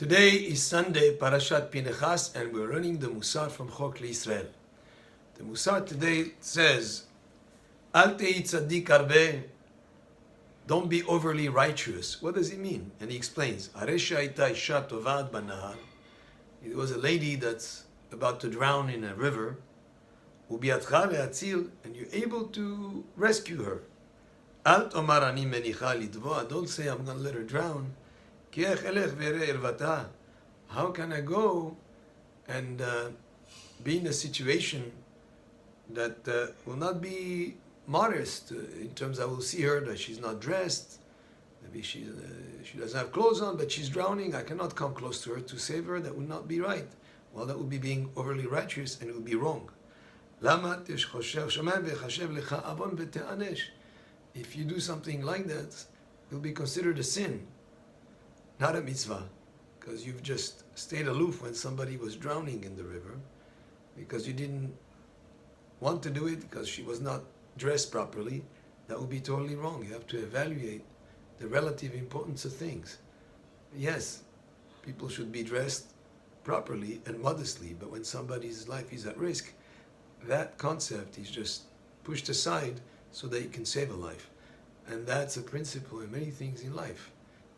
Today is Sunday, Parashat Pinchas, and we're learning the Mussar from Chok L'Yisrael. The Mussar today says, Al tehi tzaddik harbe, don't be overly righteous. What does it mean? And he explains, Haresha hayta isha tovad banahar. It was a lady that's about to drown in a river, ubiatcha le'atzil, and you're able to rescue her. Al tomar ani menicha lidvoa, don't say I'm going to let her drown. How can I go and be in a situation that will not be modest in terms I will see her that she's not dressed, maybe she doesn't have clothes on, but she's drowning. I cannot come close to her to save her. That would not be right. Well, that would be being overly righteous and it would be wrong. If you do something like that, it will be considered a sin, not a mitzvah, because you've just stayed aloof when somebody was drowning in the river, because you didn't want to do it, because she was not dressed properly. That would be totally wrong. You have to evaluate the relative importance of things. Yes, people should be dressed properly and modestly, but when somebody's life is at risk, that concept is just pushed aside so that you can save a life. And that's a principle in many things in life.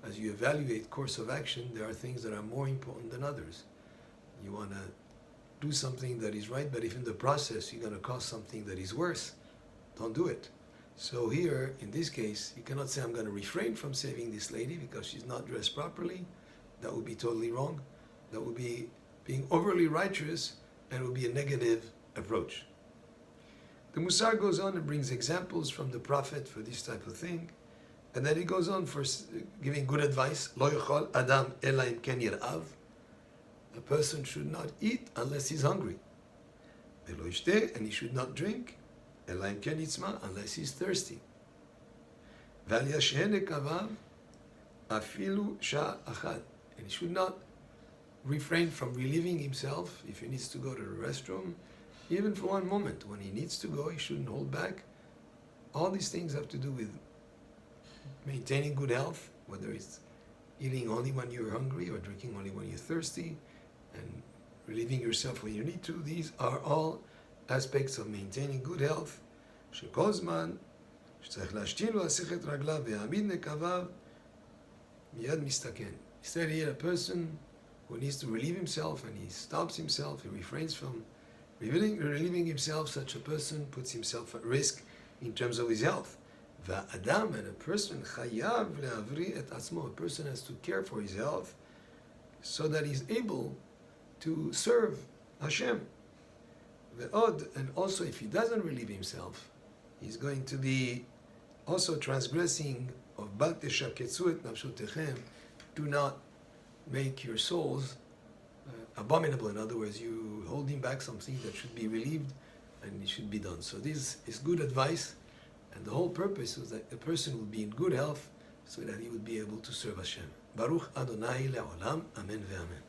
As you evaluate course of action, there are things that are more important than others. You want to do something that is right, but if in the process you're going to cause something that is worse, don't do it. So here, in this case, you cannot say, I'm going to refrain from saving this lady because she's not dressed properly. That would be totally wrong. That would be being overly righteous, and it would be a negative approach. The Mussar goes on and brings examples from the Prophet for this type of thing. And then he goes on for giving good advice. Lo yochol adam ela im ken yirav. A person should not eat unless he's hungry. Velo yishteh, and he should not drink ela im ken yitzma, unless he's thirsty. Val yasheh nekavav afilu sha achad, and he should not refrain from relieving himself if he needs to go to the restroom, even for one moment. When he needs to go, he shouldn't hold back. All these things have to do with maintaining good health, whether it's eating only when you're hungry or drinking only when you're thirsty, and relieving yourself when you need to. These are all aspects of maintaining good health. שכל זמן שצריך להשתין לו להסיך רגליו ויעמיד נקביו מיד מסתכן. Instead, here a person who needs to relieve himself and he stops himself, he refrains from relieving himself. Such a person puts himself at risk in terms of his health. Va'adam, and a person chayav le'avri et atzmo, a person has to care for his health so that he's able to serve Hashem. Ve'od, and also if he doesn't relieve himself, he's going to be also transgressing of bal teshaketzu et nafshotechem. Do not make your souls abominable. In other words, you holding back something that should be relieved and it should be done. So this is good advice. And the whole purpose was that a person would be in good health so that he would be able to serve Hashem. Baruch Adonai le'olam. Amen ve'amen.